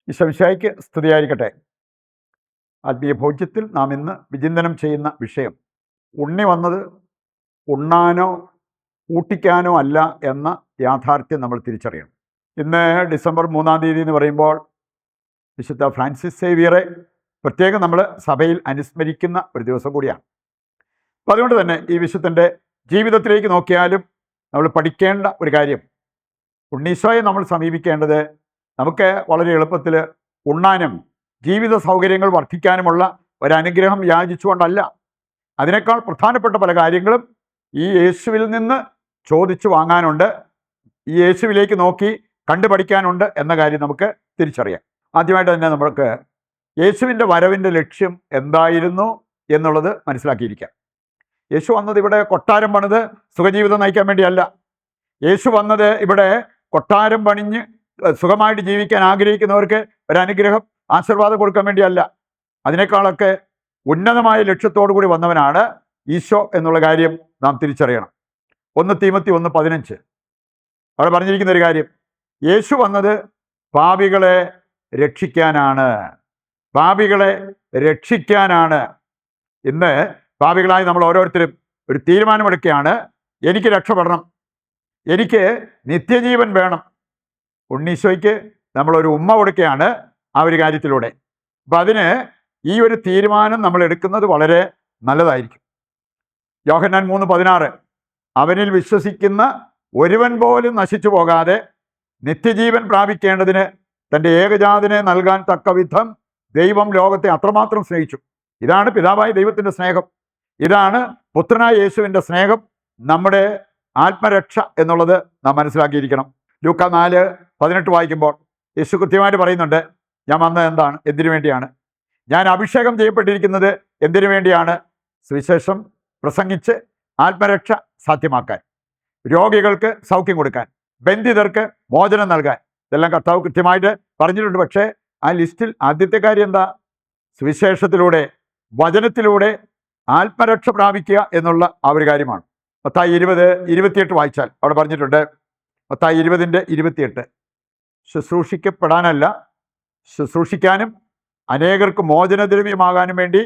ഈശോമിശിഹായ്ക്ക് സ്തുതിയായിരിക്കട്ടെ. ആത്മീയ ഭോജ്യത്തിൽ നാം ഇന്ന് വിചിന്തനം ചെയ്യുന്ന വിഷയം, ഉണ്ണി വന്നത് ഉണ്ണാനോ ഊട്ടിക്കാനോ അല്ല എന്ന യാഥാർത്ഥ്യം നമ്മൾ തിരിച്ചറിയണം. ഇന്ന് ഡിസംബർ 3-ാം തീയതി എന്ന് പറയുമ്പോൾ വിശുദ്ധ ഫ്രാൻസിസ് സേവിയറെ പ്രത്യേകം നമ്മൾ സഭയിൽ അനുസ്മരിക്കുന്ന ഒരു ദിവസം കൂടിയാണ്. അപ്പം അതുകൊണ്ട് തന്നെ ഈ വിശുദ്ധൻ്റെ ജീവിതത്തിലേക്ക് നോക്കിയാലും നമ്മൾ പഠിക്കേണ്ട ഒരു കാര്യം, ഉണ്ണീശോയെ നമ്മൾ സമീപിക്കേണ്ടത് നമുക്ക് വളരെ എളുപ്പത്തിൽ ഉണ്ണാനും ജീവിത സൗകര്യങ്ങൾ വർദ്ധിക്കാനുമുള്ള ഒരനുഗ്രഹം യാചിച്ചുകൊണ്ടല്ല. അതിനേക്കാൾ പ്രധാനപ്പെട്ട പല കാര്യങ്ങളും ഈ യേശുവിൽ നിന്ന് ചോദിച്ചു വാങ്ങാനുണ്ട്, ഈ യേശുവിലേക്ക് നോക്കി കണ്ടുപഠിക്കാനുണ്ട് എന്ന കാര്യം നമുക്ക് തിരിച്ചറിയാം. ആദ്യമായിട്ട് തന്നെ നമുക്ക് യേശുവിൻ്റെ വരവിൻ്റെ ലക്ഷ്യം എന്തായിരുന്നു എന്നുള്ളത് മനസ്സിലാക്കിയിരിക്കാം. യേശു വന്നത് ഇവിടെ കൊട്ടാരം പണിത് സുഖജീവിതം നയിക്കാൻ വേണ്ടിയല്ല. യേശു വന്നത് ഇവിടെ കൊട്ടാരം പണിഞ്ഞ് സുഖമായിട്ട് ജീവിക്കാൻ ആഗ്രഹിക്കുന്നവർക്ക് ഒരനുഗ്രഹം, ആശീർവാദം കൊടുക്കാൻ വേണ്ടിയല്ല. അതിനേക്കാളൊക്കെ ഉന്നതമായ ലക്ഷ്യത്തോടു കൂടി വന്നവനാണ് ഈശോ എന്നുള്ള കാര്യം നാം തിരിച്ചറിയണം. 1 തീമത്തി 1:15 അവിടെ പറഞ്ഞിരിക്കുന്ന ഒരു കാര്യം, യേശു വന്നത് പാപികളെ രക്ഷിക്കാനാണ്. പാപികളെ രക്ഷിക്കാനാണ്. ഇന്ന് പാപികളായി നമ്മൾ ഓരോരുത്തരും ഒരു തീരുമാനമെടുക്കുകയാണ്, എനിക്ക് രക്ഷപ്പെടണം, എനിക്ക് നിത്യജീവൻ വേണം. ഉണ്ണീശോയ്ക്ക് നമ്മളൊരു ഉമ്മ കൊടുക്കുകയാണ് ആ ഒരു കാര്യത്തിലൂടെ. അപ്പം അതിന് ഈ ഒരു തീരുമാനം നമ്മൾ എടുക്കുന്നത് വളരെ നല്ലതായിരിക്കും. യോഹന്നാൻ 3:16 അവനിൽ വിശ്വസിക്കുന്ന ഒരുവൻ പോലും നശിച്ചു പോകാതെ നിത്യജീവൻ പ്രാപിക്കേണ്ടതിന് തൻ്റെ ഏകജാതനെ നൽകാൻ തക്ക വിധം ദൈവം ലോകത്തെ അത്രമാത്രം സ്നേഹിച്ചു. ഇതാണ് പിതാവായ ദൈവത്തിൻ്റെ സ്നേഹം, ഇതാണ് പുത്രനായ യേശുവിൻ്റെ സ്നേഹം, നമ്മുടെ ആത്മരക്ഷ എന്നുള്ളത് നാം മനസ്സിലാക്കിയിരിക്കണം. ലൂക്ക 4:18 വായിക്കുമ്പോൾ യേശു കൃത്യമായിട്ട് പറയുന്നുണ്ട്, ഞാൻ വന്നത് എന്താണ്, എന്തിനു വേണ്ടിയാണ്? ഞാൻ അഭിഷേകം ചെയ്യപ്പെട്ടിരിക്കുന്നത് എന്തിനു വേണ്ടിയാണ്? സുവിശേഷം പ്രസംഗിച്ച് ആത്മരക്ഷ സാധ്യമാക്കാൻ, രോഗികൾക്ക് സൗഖ്യം കൊടുക്കാൻ, ബന്ധിതർക്ക് മോചനം നൽകാൻ. ഇതെല്ലാം കർത്താവ് കൃത്യമായിട്ട് പറഞ്ഞിട്ടുണ്ട്. പക്ഷേ ആ ലിസ്റ്റിൽ ആദ്യത്തെ കാര്യം എന്താ? സുവിശേഷത്തിലൂടെ, വചനത്തിലൂടെ ആത്മരക്ഷ പ്രാപിക്കുക എന്നുള്ള ആ ഒരു കാര്യമാണ്. മത്തായി 20:28 വായിച്ചാൽ അവിടെ പറഞ്ഞിട്ടുണ്ട്, മത്തായി 20:28 ശുശ്രൂഷിക്കപ്പെടാനല്ല, ശുശ്രൂഷിക്കാനും അനേകർക്ക് മോചനദ്രവ്യമാകാനും വേണ്ടി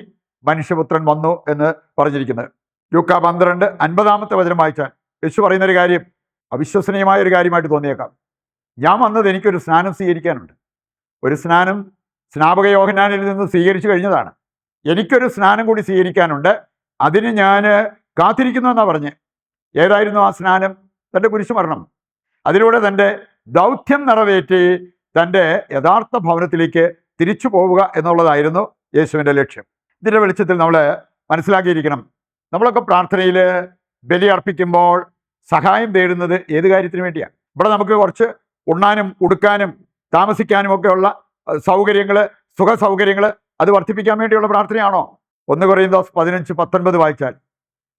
മനുഷ്യപുത്രൻ വന്നു എന്ന് പറഞ്ഞിരിക്കുന്നത്. ലൂക്ക 12:50 വായിച്ചാൽ യേശു പറയുന്നൊരു കാര്യം അവിശ്വസനീയമായ ഒരു കാര്യമായിട്ട് തോന്നിയേക്കാം. ഞാൻ വന്നത് എനിക്കൊരു സ്നാനം സ്വീകരിക്കാനുണ്ട്. ഒരു സ്നാനം സ്നാപക യോഹന്നാനിൽ നിന്ന് സ്വീകരിച്ചു കഴിഞ്ഞതാണ്. എനിക്കൊരു സ്നാനം കൂടി സ്വീകരിക്കാനുണ്ട്. അതിന് ഞാൻ കാത്തിരിക്കുന്നു എന്നാണ് പറഞ്ഞ്. ഏതായിരുന്നു ആ സ്നാനം? തൻ്റെ കുരിശുമരണം. അതിലൂടെ തൻ്റെ ദൗത്യം നിറവേറ്റി തൻ്റെ യഥാർത്ഥ ഭവനത്തിലേക്ക് തിരിച്ചു പോവുക എന്നുള്ളതായിരുന്നു യേശുവിൻ്റെ ലക്ഷ്യം. ഇതിൻ്റെ വെളിച്ചത്തിൽ നമ്മൾ മനസ്സിലാക്കിയിരിക്കണം, നമ്മളൊക്കെ പ്രാർത്ഥനയിൽ ബലി അർപ്പിക്കുമ്പോൾ സഹായം തേടുന്നത് ഏത് കാര്യത്തിന് വേണ്ടിയാണ്? ഇവിടെ നമുക്ക് കുറച്ച് ഉണ്ണാനും ഉടുക്കാനും താമസിക്കാനും ഒക്കെയുള്ള സൗകര്യങ്ങൾ, സുഖ സൗകര്യങ്ങൾ അത് വർദ്ധിപ്പിക്കാൻ വേണ്ടിയുള്ള പ്രാർത്ഥനയാണോ? 1 കൊരിന്തോസ് 15:19 വായിച്ചാൽ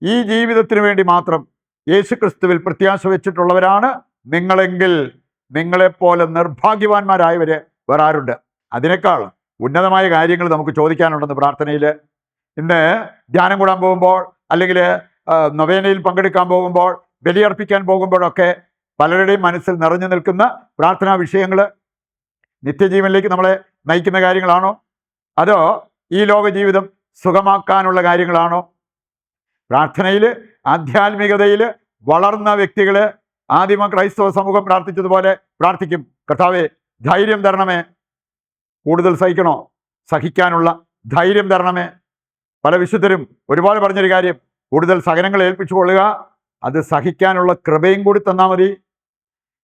ഈ ജീവിതത്തിന് വേണ്ടി മാത്രം യേശു ക്രിസ്തുവിൽ പ്രത്യാശ വെച്ചിട്ടുള്ളവരാണ് നിങ്ങളെങ്കിൽ നിങ്ങളെപ്പോലെ നിർഭാഗ്യവാന്മാരായവർ വേറെ ആരുണ്ട്? അതിനേക്കാൾ ഉന്നതമായ കാര്യങ്ങൾ നമുക്ക് ചോദിക്കാനുണ്ടെന്ന് പ്രാർത്ഥനയിൽ. ഇന്ന് ധ്യാനം കൂടാൻ പോകുമ്പോൾ, അല്ലെങ്കിൽ നൊവേനയിൽ പങ്കെടുക്കാൻ പോകുമ്പോൾ, ബലിയർപ്പിക്കാൻ പോകുമ്പോഴൊക്കെ പലരുടെയും മനസ്സിൽ നിറഞ്ഞു നിൽക്കുന്ന പ്രാർത്ഥനാ വിഷയങ്ങൾ നിത്യജീവനിലേക്ക് നമ്മളെ നയിക്കുന്ന കാര്യങ്ങളാണോ? അതോ ഈ ലോക ജീവിതം സുഖമാക്കാനുള്ള കാര്യങ്ങളാണോ? പ്രാർത്ഥനയിൽ, ആധ്യാത്മികതയിൽ വളർന്ന വ്യക്തികൾ ആദിമ ക്രൈസ്തവ സമൂഹം പ്രാർത്ഥിച്ചതുപോലെ പ്രാർത്ഥിക്കും. കർത്താവേ, ധൈര്യം തരണമേ. കൂടുതൽ സഹിക്കണോ? സഹിക്കാനുള്ള ധൈര്യം തരണമേ. പല വിശുദ്ധരും ഒരുപാട് പറഞ്ഞൊരു കാര്യം, കൂടുതൽ സഹനങ്ങൾ ഏൽപ്പിച്ചു കൊള്ളുക, അത് സഹിക്കാനുള്ള കൃപയും കൂടി തന്നാൽ മതി.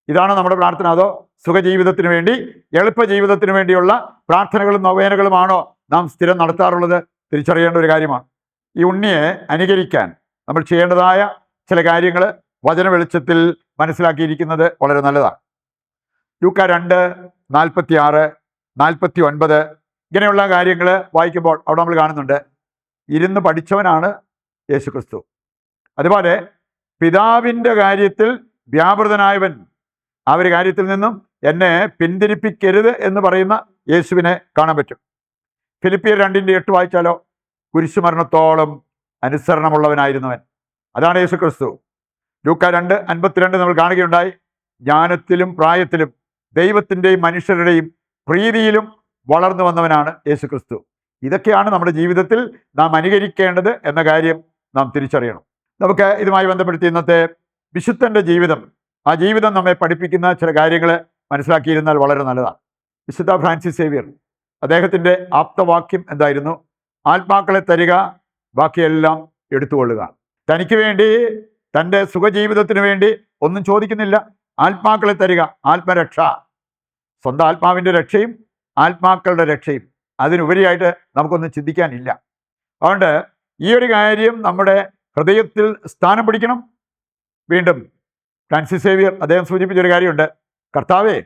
ഇതാണ് നമ്മുടെ പ്രാർത്ഥന? അതോ സുഖജീവിതത്തിന് വേണ്ടി, എളുപ്പ ജീവിതത്തിന് വേണ്ടിയുള്ള പ്രാർത്ഥനകളും നൊവേനകളുമാണോ നാം സ്ഥിരം നടത്താറുള്ളത്? തിരിച്ചറിയേണ്ട ഒരു കാര്യമാണ്. ഈ ഉണ്ണിയെ അനുകരിക്കാൻ നമ്മൾ ചെയ്യേണ്ടതായ ചില കാര്യങ്ങൾ വചന വെളിച്ചത്തിൽ മനസ്സിലാക്കിയിരിക്കുന്നത് വളരെ നല്ലതാണ്. ലൂക്ക 2:46, 49 ഇങ്ങനെയുള്ള കാര്യങ്ങൾ വായിക്കുമ്പോൾ അവിടെ നമ്മൾ കാണുന്നുണ്ട്, ഇരുന്ന് പഠിച്ചവനാണ് യേശു ക്രിസ്തു. അതുപോലെ പിതാവിൻ്റെ കാര്യത്തിൽ വ്യാപൃതനായവൻ, ആ ഒരു കാര്യത്തിൽ നിന്നും എന്നെ പിന്തിരിപ്പിക്കരുത് എന്ന് പറയുന്ന യേശുവിനെ കാണാൻ പറ്റും. ഫിലിപ്പിയർ 2:8 വായിച്ചാലോ, കുരിശുമരണത്തോളം അനുസരണമുള്ളവനായിരുന്നവൻ, അതാണ് യേശു ക്രിസ്തു. ലൂക്ക 2:52 നമ്മൾ കാണുകയുണ്ടായി, ജ്ഞാനത്തിലും പ്രായത്തിലും ദൈവത്തിൻ്റെയും മനുഷ്യരുടെയും പ്രീതിയിലും വളർന്നു വന്നവനാണ് യേശുക്രിസ്തു. ഇതൊക്കെയാണ് നമ്മുടെ ജീവിതത്തിൽ നാം അനുകരിക്കേണ്ടത് എന്ന കാര്യം നാം തിരിച്ചറിയണം. നമുക്ക് ഇതുമായി ബന്ധപ്പെടുത്തി ഇന്നത്തെ വിശുദ്ധൻ്റെ ജീവിതം, ആ ജീവിതം നമ്മെ പഠിപ്പിക്കുന്ന ചില കാര്യങ്ങൾ മനസ്സിലാക്കിയിരുന്നാൽ വളരെ നല്ലതാണ്. വിശുദ്ധ ഫ്രാൻസിസ് സേവ്യർ, അദ്ദേഹത്തിൻ്റെ ആപ്തവാക്യം എന്തായിരുന്നു? ആത്മാക്കളെ തരിക, ബാക്കിയെല്ലാം എടുത്തുകൊള്ളുക. തനിക്ക് വേണ്ടി, തൻ്റെ സുഖജീവിതത്തിന് വേണ്ടി ഒന്നും ചോദിക്കുന്നില്ല. ആത്മാക്കളെ തരിക, ആത്മരക്ഷ, സ്വന്തം ആത്മാവിൻ്റെ രക്ഷയും ആത്മാക്കളുടെ രക്ഷയും, അതിനുപരിയായിട്ട് നമുക്കൊന്നും ചിന്തിക്കാനില്ല. അതുകൊണ്ട് ഈ ഒരു കാര്യം നമ്മുടെ ഹൃദയത്തിൽ സ്ഥാനം പിടിക്കണം. വീണ്ടും ഫ്രാൻസിസ് സേവ്യർ അദ്ദേഹം സൂചിപ്പിച്ചൊരു കാര്യമുണ്ട്. കർത്താവേ,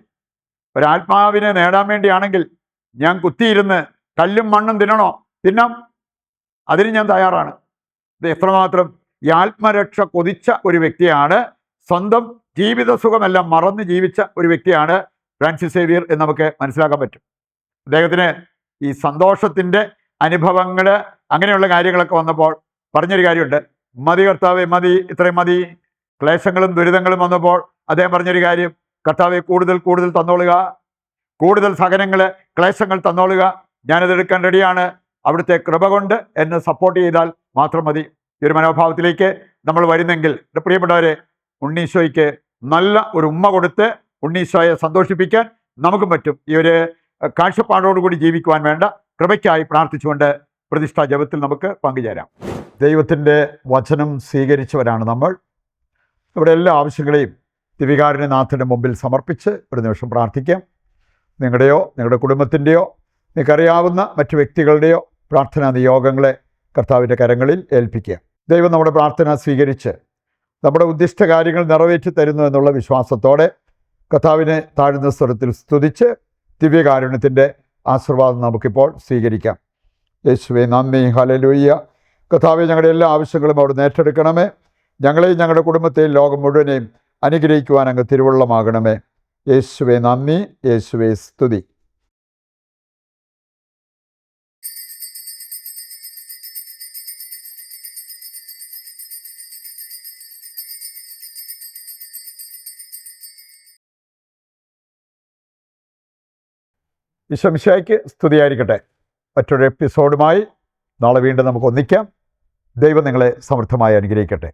ഒരാത്മാവിനെ നേടാൻ വേണ്ടിയാണെങ്കിൽ ഞാൻ കുത്തിയിരുന്ന് കല്ലും മണ്ണും തിന്നാം, അതിന് ഞാൻ തയ്യാറാണ്. ഇത് എത്രമാത്രം ഈ ആത്മരക്ഷ കൊതിച്ച ഒരു വ്യക്തിയാണ്, സ്വന്തം ജീവിത സുഖമെല്ലാം മറന്ന് ജീവിച്ച ഒരു വ്യക്തിയാണ് ഫ്രാൻസിസ് സേവ്യർ എന്ന് നമുക്ക് മനസ്സിലാക്കാൻ പറ്റും. അദ്ദേഹത്തിന് ഈ സന്തോഷത്തിൻ്റെ അനുഭവങ്ങൾ, അങ്ങനെയുള്ള കാര്യങ്ങളൊക്കെ വന്നപ്പോൾ പറഞ്ഞൊരു കാര്യമുണ്ട്. മതി കർത്താവേ, മതി, ഇത്രയും മതി. ക്ലേശങ്ങളും ദുരിതങ്ങളും വന്നപ്പോൾ അദ്ദേഹം പറഞ്ഞൊരു കാര്യം, കർത്താവെ കൂടുതൽ കൂടുതൽ തന്നോളുക, കൂടുതൽ സഹനങ്ങൾ, ക്ലേശങ്ങൾ തന്നോളുക, ഞാനതെടുക്കാൻ റെഡിയാണ്. അവിടുത്തെ കൃപ കൊണ്ട് എന്നെ സപ്പോർട്ട് ചെയ്താൽ മാത്രം മതി. ഈ ഒരു മനോഭാവത്തിലേക്ക് നമ്മൾ വരുന്നെങ്കിൽ പ്രിയപ്പെട്ടവരെ, ഉണ്ണീശോയ്ക്ക് നല്ല ഒരു ഉമ്മ കൊടുത്ത് ഉണ്ണീശോയെ സന്തോഷിപ്പിക്കാൻ നമുക്കും പറ്റും. ഈ ഒരു കാഴ്ചപ്പാടോടുകൂടി ജീവിക്കുവാൻ വേണ്ട കൃപയ്ക്കായി പ്രാർത്ഥിച്ചുകൊണ്ട് പ്രതിഷ്ഠാ ജപത്തിൽ നമുക്ക് പങ്കുചേരാം. ദൈവത്തിൻ്റെ വചനം സ്വീകരിച്ചവരാണ് നമ്മൾ. നമ്മുടെ എല്ലാ ആവശ്യങ്ങളെയും ദിവികാരുണ്യനാഥൻ്റെ മുമ്പിൽ സമർപ്പിച്ച് ഒരു നിമിഷം പ്രാർത്ഥിക്കാം. നിങ്ങളുടെയോ നിങ്ങളുടെ കുടുംബത്തിൻ്റെയോ നിങ്ങൾക്കറിയാവുന്ന മറ്റു വ്യക്തികളുടെയോ പ്രാർത്ഥനാ നിയോഗങ്ങളെ കർത്താവിൻ്റെ കരങ്ങളിൽ ഏൽപ്പിക്കുക. ദൈവം നമ്മുടെ പ്രാർത്ഥന സ്വീകരിച്ച് നമ്മുടെ ഉദ്ദിഷ്ട കാര്യങ്ങൾ നിറവേറ്റി തരുന്നു എന്നുള്ള വിശ്വാസത്തോടെ കർത്താവിനെ താഴ്ന്ന സ്വരത്തിൽ സ്തുതിച്ച് ദിവ്യകാരുണ്യത്തിൻ്റെ ആശീർവാദം നമുക്കിപ്പോൾ സ്വീകരിക്കാം. യേശുവേ നന്ദി, ഹല്ലേലൂയ. കർത്താവെ, ഞങ്ങളുടെ എല്ലാ ആവശ്യങ്ങളും അവിടെ ഏറ്റെടുക്കണമേ. ഞങ്ങളെയും ഞങ്ങളുടെ കുടുംബത്തെയും ലോകം മുഴുവനെയും അനുഗ്രഹിക്കുവാൻ അങ്ങ് തിരുവുള്ളമാകണമേ. യേശുവേ നന്ദി, യേശുവേ സ്തുതി. ഈശോ മിശിഹായ്ക്ക് സ്തുതിയായിരിക്കട്ടെ. മറ്റൊരു എപ്പിസോഡുമായി നാളെ വീണ്ടും നമുക്ക് ഒന്നിക്കാം. ദൈവം നിങ്ങളെ സമൃദ്ധമായി അനുഗ്രഹിക്കട്ടെ.